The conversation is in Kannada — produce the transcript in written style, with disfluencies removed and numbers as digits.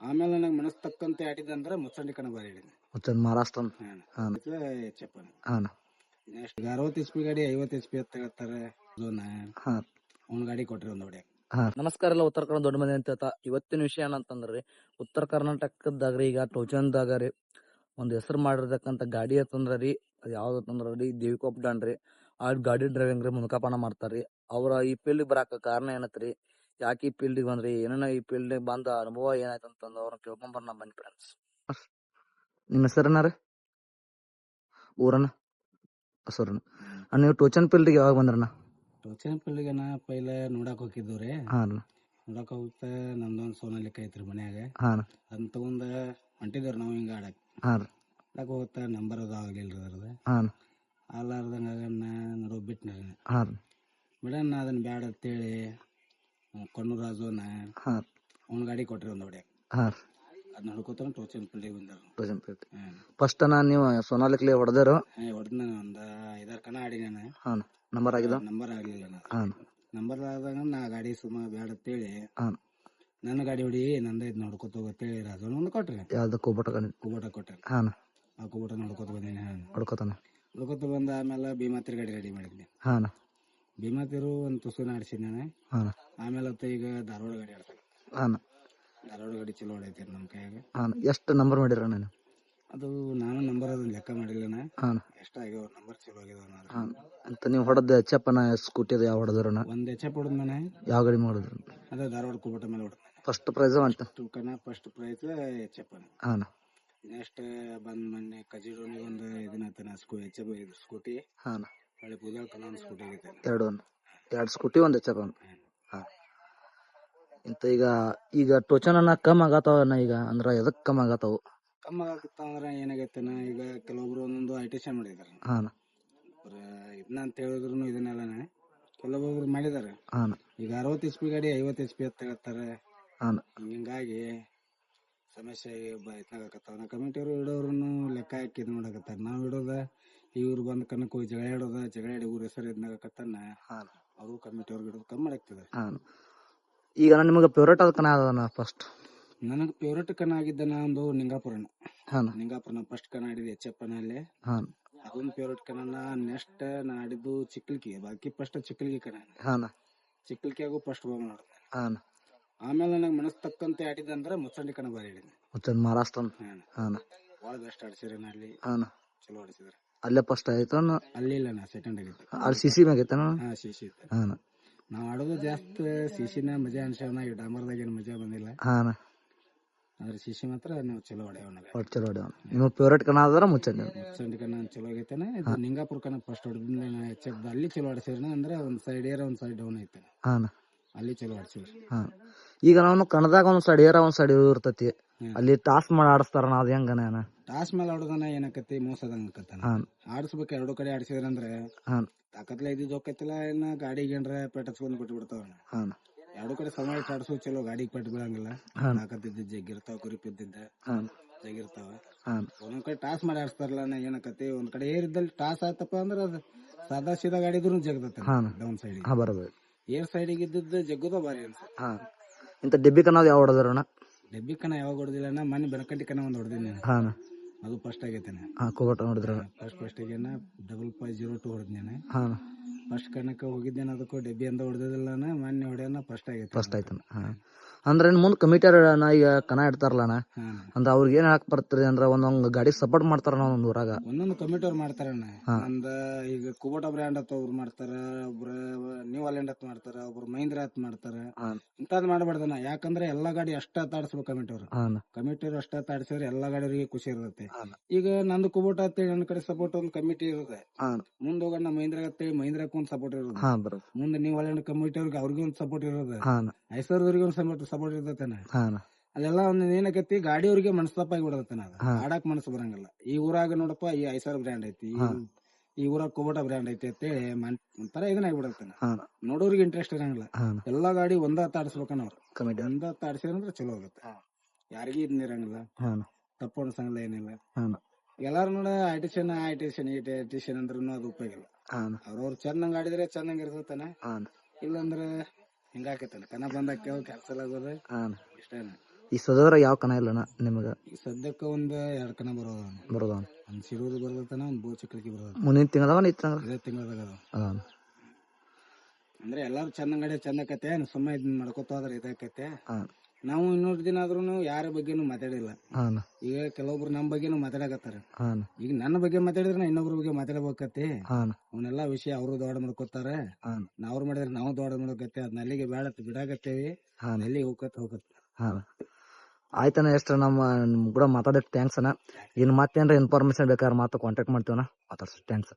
ಆಮೇಲೆ ನನಗೆ ಮನಸ್ಸು ತಕ್ಕಂತೆ ಆಡಿದಂದ್ರೆ ಮುಚ್ಚಂಡಿ ಕಣ ಬಾರಿ ಹಿಡಿದ್ನಿ. ಮುಚ್ಚನ್ ಮಹಾರಾಷ್ಟ್ರ ಹಾಂ ಚಪ್ಪನ ಹಾಂ ನೆಕ್ಸ್ಟ್ 60 HP ಗಾಡಿ 50 HP ಅಂತ ಹೇಳ್ತಾರೆ. ಹಾಂ ಅವ್ನ ಗಾಡಿ ಕೊಟ್ರಿ ಒಂದು ಹೊಡೆ. ನಮಸ್ಕಾರ ಎಲ್ಲ ಉತ್ತರ ಕನ್ನಡ ದೊಡ್ಡ ಮಂದಿ ಅಂತ ಹೇಳ್ತಾ ಇವತ್ತಿನ ವಿಷಯ ಏನಂತಂದ್ರಿ ಉತ್ತರ ಕರ್ನಾಟಕದಾಗ್ರಿ ಈಗ ಟೋಚನ್ದಾಗ ರೀ ಒಂದು ಹೆಸರು ಮಾಡಿರ್ತಕ್ಕಂಥ ಗಾಡಿ ಅಂತಂದ್ರ ರೀ ಅದು ಯಾವ್ದು ಅಂತಂದ್ರ ರೀ ದೇವಿಕೊಪ್ಪ ಡಾನ್ ರೀ. ಆ ಗಾಡಿ ಡ್ರೈವಿಂಗ್ ರೀ ಮುನ್ಕಾಪನ ಮಾಡ್ತಾರ್ರಿ. ಅವ್ರ ಈ ಫೀಲ್ಡ್ ಬರಾಕ ಕಾರಣ ಏನತ್ರಿ, ಯಾಕೆ ಈ ಫೀಲ್ಡಿಗೆ ಬಂದ್ರಿ, ಏನೇನ ಈ ಫೀಲ್ಡಿಗೆ ಬಂದ ಅನುಭವ ಏನಾಯ್ತು ಅಂತಂದು ಅವ್ರನ್ನ ಕೇಳ್ಕೊಂಬರ್ ನಾ ಬನ್ನಿ ಫ್ರೆಂಡ್ಸ್. ನಿಮ್ಮ ಹೆಸರನ್ನ ರೀ ಊರನ್ನ ಹೆಸರನ್ನ ನೀವು ಟೋಚನ್ ಫೀಲ್ಡಿಗೆ ಯಾವಾಗ ಬಂದ್ರಣ್ಣ? ಟೋಚನ್ ಫೀಲ್ಡ್ಗೆ ನಾ ಪೈಲ ನೋಡಕ್ ಹೋಗಿದ್ದು ರೀ. ಹಾಂ ನೋಡಕ್ ಹೋಗ್ತಾ ನಮ್ದೊಂದು ಸೋನಾಲಿಕ ಐತ್ರಿ ಮನ್ಯಾಗ. ಹಾಂ ಅದನ್ನ ತಗೊಂಡ ಹೊಂಟಿದ್ರಿ ನಾವು ಹಿಂಗ ಆಡಕ್. ಹಾಂ ಆಡಕ್ ಹೋಗ್ತಾ ನಂಬರ್ ಅದು ಆಗ್ಲಿಲ್ಲ ಅದ್ರದ್ದು. ಹಾಂ ಆಗ್ಲಾರ್ದಂಗ ನೋಡೋ ಬಿಟ್ನಿ ರೀ. ಹಾಂ ಬಿಡಣ್ಣ ಅದನ್ನ ಬ್ಯಾಡ ಅಂತೇಳಿ ಕಣ್ಣೂರ್ ರಾಜುನ ಹಾಂ ಅವ್ನ ಗಾಡಿ ಕೊಟ್ರಿ ಒಂದು ಹೊಡೆ. ಹಾಂ ಅದನ್ನ ಹೊಡ್ಕೋತಾನ ಟೋಚನ್ ಫೀಲ್ಡಿಗೆ ಬಂದಾರ. ಟೋಚನ್ ಫೀಲ್ಡ್ ಫಸ್ಟ್ ನೀವು ಸೋನಾಲಿಕ್ಲಿ ಹೊಡೆದೇರು? ಹೊಡೆದ್ ನಾನು ಒಂದು 5-6 ಕಣ ಆಡಿ ನಾನು. ಹಾಂ ನಂಬರ್ ಆಗಿದೆ? ನಂಬರ್ ಆಗ್ಲಿಲ್ಲ ನಾನು. ಹಾಂ ನಂಬರ್ ಆದಾಗ ನಾ ಗಾಡಿ ಸುಮ್ಮ ಬ್ಯಾಡ ಅಂತೇಳಿ ಹಾಂ ನನ್ನ ಗಾಡಿ ಹೊಡಿ ನಂದ ಇದು ನೋಡ್ಕೊತ ಹೋಗತ್ತೇಳಿ ರಾಜನ ಒಂದು ಕೊಟ್ರಿ. ಯಾವ್ದು ಕುಬೋಟ ಕೊಟ್ರಿ. ಹಾಂ ಆ ಕುಬೋಟ ನೋಡ್ಕೊತ ಬಂದೀನಿ. ಹೊಡ್ಕೋತಾನೆ ನೋಡ್ಕೊತ ಬಂದ ಆಮೇಲೆ ಭೀಮಾತಿರ್ ಗಾಡಿ ರೆಡಿ ಮಾಡಿದ್ನಿ. ಹಾಂ ಭೀಮಾತಿರು ಒಂದು ತುಸುನ ಆಡ್ಸಿದ್ ನಾನು. ಹಾಂ ಆಮೇಲೆ ಹೊತ್ತು ಈಗ ಧಾರವಾಡ ಗಾಡಿ ಆಡ್ತಾನೆ. ಹಾಂ ಧಾರವಾಡ ಗಾಡಿ ಚಲೋ ಹೊಡೈತಿ ನಮ್ಮ ಕೈಯಾಗ. ಹಾಂ ಎಷ್ಟು ನಂಬರ್ ಮಾಡಿರ ನಾನು? ಅದು ನಾನು ನಂಬರ್ ಅದನ್ನ ಲೆಕ್ಕ ಮಾಡಿಲ್ಲ. ಹಾಂ ಎಷ್ಟಾಗ್ಯಾವ ನಂಬರ್ ಚಲೋ ಆಗ್ಯಾವ. ಹಾಂ ಅಂತ ನೀವು ಹೊಡೆದ ಎಚ್ಚಪ್ಪನ ಸ್ಕೂಟಿ ಅದು ಯಾವ ಹೊಡೆದ್ರಣ್ಣ? ಒಂದು ಎಚ್ ಹೊಡೆದ್ ಮನೆ. ಯಾವ ಗಾಡಿ ಮಾಡಿದ್ರು? ಅದೇ ಧಾರವಾಡ ಕುಬೋಟ ಮೇಲೆ ಹೊಡೆದ್ ಫಸ್ಟ್ ಪ್ರೈಸ್ ಅಂತ ಫಸ್ಟ್ ಪ್ರೈಸ್ ಎಚ್. ಹಾಂ ನೆಕ್ಸ್ಟ್ ಬಂದ್ ಮೊನ್ನೆ ಕಜಿಡೋನಿಗೆ ಒಂದು ಇದನ್ನ ಸ್ಕೂಟಿ. ಹಾಂ ಹೊಳ್ಳಿ ಪೂಜಾ ಕಲ ಸ್ಕೂಟಿ ಆಗೈತೆ. ಎರಡು ಸ್ಕೂಟಿ ಒಂದು ಎಚ್ಚಪ್ಪ. ಹಾಂ ಇಂತ ಈಗ ಟೋಚನ್ ಅನ್ನ ಕಮ್ ಆಗತ್ತವಣ್ಣ ಈಗ ಅಂದ್ರೆ ಎದಕ್ ಕಮ್ ಆಗತ್ತವು? ಕಮ್ಮ ಆಗತ್ತ ಅಂದ್ರೆ ಏನಾಗೈತೆನ ಈಗ ಕೆಲವೊಬ್ರು ಒಂದೊಂದು ಐಟೇಷನ್ ಮಾಡಿದಾರೆ. ಹಾಂ ಇದನ್ನ ಅಂತ ಹೇಳಿದ್ರು ಇದನ್ನೆಲ್ಲ ಕೆಲವೊಬ್ರು ಮಾಡಿದಾರೆ. ಹಾಂ ಈಗ 60 HP ಗಾಡಿ 50 HP ಅಂತ ಹೇಳ್ತಾರೆ. ಹಾಂ ಹಿಂಗಾಗಿ ಸಮಸ್ಯೆ ಇದ್ನಾಗತ್ತಾವ. ಕಮಿಟಿಯವರು ಇಡೋರ್ನು ಲೆಕ್ಕ ಹಾಕಿ ಇದು ಮಾಡಕತ್ತಾರ. ನಾವು ಇಡೋದ ಇವ್ರು ಬಂದ್ ಕನಕ್ ಹೋಗಿ ಜಗಳ ಆಡಿ ಊರ ಹೆಸರು ಇದ್ನಾಗತ್ತಾನ. ಹಾಂ ಅವರು ಕಮಿಟಿಯವ್ರಿಗೆ ಇಡೋದು ಕಮ್ಮಿ ಮಾಡಾಕ್ತಿದ್ದಾರೆ. ಹಾಂ ಈಗ ನಿಮಗೆ ಫೇವ್ರೇಟ್ ಆದ ಕಣ ಅದನ್ನ ಫಸ್ಟ್? ನನಗೆ ಫೇವ್ರೇಟ್ ಕಣ ಆಗಿದ್ದನ ಒಂದು ನಿಂಗಾಪುರನ. ಹಾಂ ನಿಂಗಾಪುರನ ಫಸ್ಟ್ ಕಣ ಆಡಿದ್ದು ಎಚ್ಚಪ್ಪನಲ್ಲಿ. ಹಾಂ ಅದೊಂದು ಫೇವ್ರೇಟ್ ಕಣ. ನೆಕ್ಸ್ಟ್ ನಾ ಆಡಿದ್ದು ಚಿಕ್ಕಲ್ಕಿ. ಬಾಕಿ ಫಸ್ಟ್ ಚಿಕ್ಕಲ್ಗಿ ಕಣ. ಹಾಂ ಚಿಕ್ಕಲ್ಕಿಯಾಗೂ ಫಸ್ಟ್ ಬಹುಮಾನ ಮಾಡಿದೆ. ಹಾಂ ಆಮೇಲೆ ನನಗೆ ಮನಸ್ಸು ತಕ್ಕಂತೆ ಆಡಿದಂದ್ರೆ ಮುಚ್ಚಂಡಿ ಕಣ ಬಾರಿ ಹಿಡಿದ್ನಿ. ಮುಚ್ಚನ್ ಮಹಾರಾಷ್ಟ್ರ ಹಾಂ ಭಾಳ ಬೆಸ್ಟ್ ಆಡ್ಸಿರ ಅಲ್ಲಿ. ಹಾಂ ಚಲೋ ಆಡಿಸಿದ್ರೆ. ಅಲ್ಲೇ ಫಸ್ಟ್ ಆಯ್ತು? ಅಲ್ಲಿ ಇಲ್ಲ ನಾ ಸೆಕೆಂಡ್ ಆಗಿತ್ತು. ಅಲ್ಲಿ ಸಿಸಿ ಮ್ಯಾಗೈತೇನ? ಹಾಂ ಸಿಸಿ ಇತ್ತು. ಹಾಂ ನಾವು ಆಡೋದು ಜಾಸ್ತಿ ಸಿಸಿನ ಮಜಾ ಅನ್ಸೋಣ. ಈ ಡಾಮರ್ದಾಗ ಏನು ಮಜಾ ಬಂದಿಲ್ಲ. ಹಾಂ ಆದ್ರೆ ಸಿಸಿ ಮಾತ್ರ ನಾವು ಚಲೋ ಹೊಡೆಯವನಾಗ. ಒಟ್ಟು ಚಲೋ ಹೊಡೆವ. ನಿಮಗೆ ಫೇವ್ರೇಟ್ ಕಣ ಆದ್ರೆ ಮುಚ್ಚಂಡಿ. ಮುಚ್ಚಂಡಿ ಕಣ ಚಲೋ ಆಗೈತಾನೆ. ಇದು ನಿಂಗಾಪುರ ಕಣ ಫಸ್ಟ್ ಹೊಡೆದಿಂದ ಎಚ್ಚಪ್ಪ ಅಲ್ಲಿ ಚಲೋ ಆಡ್ಸಿದ್ನ. ಅಂದ್ರೆ ಒಂದು ಸೈಡ್ ಏರ ಒಂದು ಸೈಡ್ ಡೌನ್ ಐತೆ. ಹಾಂ ಅಲ್ಲಿ ಚಲೋ ಆಡ್ಸಿವ್ರಿ. ಹಾಂ ಈಗ ನಾವು ಕನ್ನಡದಾಗ ಒಂದು ಸೈಡ್ ಏರ ಒಂದು ಸೈಡ್ ಇರ್ತೈತಿ. ಅಲ್ಲಿ ಟಾಸ್ ಮಾಡಿ ಆಡಿಸ್ತಾರಣ, ಅದು ಹೆಂಗನ? ಟಾಸ್ ಮೇಲೆ ಆಡೋದನ್ನ ಏನಕತಿ ಮೋಸದಂಗ ಆಕತ್ತಾನ. ಆಡಿಸ್ಬೇಕು ಎರಡು ಕಡೆ ಆಡ್ಸಿದ್ರಂದ್ರೆ ಹಾಂ ತಾಕತ್ಲ ಇದ್ದಿದ್ದು ಹೋಗತ್ತಿಲ್ಲ. ಇನ್ನ ಗಾಡಿಗೆ ಏನ್ರ ಪೆಟ್ ಹಚ್ಕೊಂಡ್ ಬಿಟ್ಟು ಬಿಡ್ತಾವ. ಹಾಂ ಎರಡು ಕಡೆ ಸಮಾಜ ಆಡ್ಸೋ ಚಲೋ. ಗಾಡಿಗೆ ಪೆಟ್ ಬೀಳಂಗಿಲ್ಲ. ತಾಕತ್ತಿದ್ದ ಜಗ್ಗಿರ್ತಾವ. ಕುರಿಪ್ ಇದ್ದಿದ್ದ ಜಗ್ಗಿರ್ತಾವ. ಒಂದೊಂದ್ ಕಡೆ ಟಾಸ್ ಮಾಡಿ ಆಡ್ಸ್ತಾರಲ್ಲ. ಏನಕತಿ ಒಂದ್ ಕಡೆ ಏರಿದ್ದಲ್ಲಿ ಟಾಸ್ ಆಯ್ತಪ್ಪ ಅಂದ್ರೆ ಅದು ಸಾದಾ ಸೀದಾ ಗಾಡಿ ಇದ್ರು ಜಗದತ್ತ ಡೌನ್ ಸೈಡ್. ಬರೋದು ಏರ್ ಸೈಡಿಗೆ ಇದ್ದದ್ದು ಜಗ್ಗುದ ಬಾರಿ ಅನ್ಸುತ್ತೆ. ಹಾಂ ಇಂಥ ಡೆಬ್ಬಿ ಕನ್ನೋದು ಯಾವ ಹೊಡೆದ್ರಣ್ಣ? ಡೆಬ್ಬಿ ಕಣ ಯಾವಾಗ ಹೊಡೆದಿಲ್ಲ. ಮೊನ್ನೆ ಬೆನಕಂಟಿ ಕಣ ಒಂದು ಹೊಡೆದಿನಿ. ಹಾಂ ಅದು ಫಸ್ಟ್ ಆಗೈತೇನೆ. ಹಾಂ ಕೋಗೋಟ ನೋಡಿದ್ರ? ಫಸ್ಟಿಗೆ 5502 ಹೊಡೆದ್ನೇನೆ. ಹಾಂ ಫಸ್ಟ್ ಕಣಕ್ಕೆ ಹೋಗಿದ್ದೇನೆ. ಅದಕ್ಕೂ ಡೆಬ್ಬಿ ಅಂತ ಹೊಡೆದಿಲ್ಲ. ಮೊನ್ನೆ ಹೊಡೆಯೋಣ ಫಸ್ಟ್ ಆಗೈತೆ. ಫಸ್ಟ್ ಆಯ್ತಾನ. ಹಾಂ ಅಂದ್ರೆ ಮುಂದೆ ಕಮಿಟಿಯರ್ ಈಗ ಕಣ ಇಡ್ತಾರಲ್ಲ ಅಂದ್ರೆ ಅವ್ರಿಗೆ ಏನ್ ಹಾಕಿ ಬರ್ತೀರಿ ಅಂದ್ರೆ ಒಂದೊಂದು ಗಾಡಿ ಸಪೋರ್ಟ್ ಮಾಡ್ತಾರ ಒಂದ್ ಊರಾಗ. ಒಂದೊಂದು ಕಮಿಟಿಯವ್ರು ಮಾಡ್ತಾರಣ್ಣ. ಒಂದ ಈಗ ಕುಬೋಟ ಬ್ರ್ಯಾಂಡ್ ಅಂತ ಒಬ್ರು ಮಾಡ್ತಾರ, ಒಬ್ರು ನ್ಯೂ ಹಾಲೆಂಡ್ ಅಂತ ಮಾಡ್ತಾರ, ಒಬ್ರು ಮಹೀಂದ್ರ ಅಂತ ಮಾಡ್ತಾರ. ಇಂಥದ್ ಮಾಡಬಾರ್ದನ. ಯಾಕಂದ್ರೆ ಎಲ್ಲಾ ಗಾಡಿ ಅಷ್ಟ ತಾಡಿಸ್ಬೇಕು ಕಮಿಟಿಯವ್ರು. ಕಮಿಟಿಯವ್ರು ಅಷ್ಟ ತಾಡಿಸಿದ್ರೆ ಎಲ್ಲಾ ಗಾಡಿಯವರಿಗೆ ಖುಷಿ ಇರುತ್ತೆ. ಈಗ ನಂದು ಕುಬೋಟ ಅಂತೇಳಿ ನನ್ನ ಕಡೆ ಸಪೋರ್ಟ್ ಒಂದು ಕಮಿಟಿ ಇರುತ್ತೆ. ಮುಂದ್ ಹೋಗೋಣ ಮಹೀಂದ್ರ ಅಂತೇಳಿ ಮಹೀಂದ್ರಕ್ಕೆ ಒಂದು ಸಪೋರ್ಟ್ ಇರುತ್ತೆ. ಮುಂದೆ ನ್ಯೂ ಹಾಲೆಂಡ್ ಕಮಿಟಿಯವ್ರಿಗೆ ಅವ್ರಿಗೆ ಒಂದು ಸಪೋರ್ಟ್ ಇರೋದು. ಐಸರ್ದವ್ರಿಗೆ ಒಂದು ಸಪೋರ್ಟ್ ಇರ್ತೇನೆ. ಅಲ್ಲೆಲ್ಲ ಒಂದ್ ಏನಕತಿ ಗಾಡಿಯವ್ರಿಗೆ ಮನಸ್ತಾಪ ಆಗಿ ಬಿಡತೇನೆ. ಆಡಾಕ್ ಮನಸ್ಸು ಬರಂಗಿಲ್ಲ. ಈ ಊರಾಗ ನೋಡಪ್ಪ ಈ ಐಸರ್ ಬ್ರ್ಯಾಂಡ್ ಐತಿ, ಈ ಊರಾಗ ಕುಬೋಟ ಬ್ರ್ಯಾಂಡ್ ಐತಿ ಅಂತೇಳಿ ಒಂಥರ ಇದನ್ನ ಆಗಿಬಿಡತ್ತೇನೆ. ನೋಡೋರಿಗೆ ಇಂಟ್ರೆಸ್ಟ್ ಇರಂಗಿಲ್ಲ. ಎಲ್ಲಾ ಗಾಡಿ ಒಂದ ತಾಡಿಸ್ಬೇಕನ್ನ ಅವ್ರು. ಒಂದ ತಾಡಿಸಿದ್ರೆ ಚಲೋ ಆಗುತ್ತೆ. ಯಾರಿಗೂ ಇದನ್ನ ಇರಂಗಿಲ್ಲ. ತಪ್ಪು ಅನ್ಸಂಗಿಲ್ಲ, ಏನಿಲ್ಲ. ಎಲ್ಲಾರು ನೋಡ ಐಟಿಷನ್ ಅಂದ್ರೂ ಅದು ಉಪಯೋಗ ಇಲ್ಲ. ಅವ್ರವ್ರು ಚೆನ್ನಾಗ್ ಆಡಿದ್ರೆ ಚೆನ್ನಾಗ್ ಇರ್ತತಾನೆ. ಇಲ್ಲಾಂದ್ರೆ ಹಿಂಗಾಕೈತಾನೆ. ಕನ ಬಂದ ಕ್ಯಾನ್ಸಲ್ ಆಗೋದು ಇಷ್ಟೇನ. ಈ ಸೋದರ ಯಾವ ಕನ ಇಲ್ಲಣ್ಣ ನಿಮಗೆ ಈಗ ಸದ್ಯಕ್ಕೆ ಒಂದ್ 2 ಕಣ ಬರೋದ, ಬರೋದ ಒಂದ್ ಶಿರೂರು ಬರ್ತನ, ಒಂದ್ ಬೋಚಕ್ಲಿಗೆ ಬರೋದ. ಮುಂದಿನ ತಿಂಗಳದಾಗ ಈ ತಿಂಗಳ ಇದೇ ತಿಂಗಳದಾಗ ಅದ ಅಂದ್ರೆ ಎಲ್ಲಾರು ಚಂದ ಚಂದಕತೆ ಸುಮ್ಮ ಇದನ್ ಮಾಡ್ಕೊತ ಹೋದ್ರ ಇದಾಕತೆ. ಹಾಂ ನಾವು ಇನ್ನೂರು ದಿನ ಆದ್ರೂ ಯಾರ ಬಗ್ಗೆನೂ ಮಾತಾಡಿಲ್ಲ. ಹಾಂ ಈಗ ಕೆಲವೊಬ್ರು ನಮ್ಮ ಬಗ್ಗೆನೂ ಮಾತಾಡಕತ್ತಾರ. ಹಾಂ ಈಗ ನನ್ನ ಬಗ್ಗೆ ಮಾತಾಡಿದ್ರೆ ನಾ ಇನ್ನೊಬ್ರ ಬಗ್ಗೆ ಮಾತಾಡ್ಬೇಕತಿ. ಹಾಂ ಅವನ್ನೆಲ್ಲಾ ವಿಷಯ ಅವರು ದೊಡ್ಡ ಮಾಡ್ಕೊತಾರ, ಹಾಂ ನಾವ್ರು ಮಾಡಿದ್ರೆ ನಾವು ದೊಡ್ಡ ಮಾಡ್ಕತ್ತೆ. ಅದ್ನ ಅಲ್ಲಿಗೆ ಬೇಡ ಬಿಡಾಕತ್ತೇವಿ, ಹಾಂ ಎಲ್ಲಿ ಹೋಗತ್. ಹಾಂ ಆಯ್ತಣ್ಣ. ಎಷ್ಟು ನಮ್ಮ ಕೂಡ ಮಾತಾಡೋಕೆ ಥ್ಯಾಂಕ್ಸ್ ಅಣ್ಣ. ಇನ್ನು ಮತ್ತೇನ್ರ ಇನ್ಫಾರ್ಮೇಶನ್ ಬೇಕಾದ್ರೆ ಮಾತು ಕಾಂಟ್ಯಾಕ್ಟ್ ಮಾಡ್ತೀವಣ್ಣ. ಮಾತಾಡ್ಸಿ ಥ್ಯಾಂಕ್ಸ್.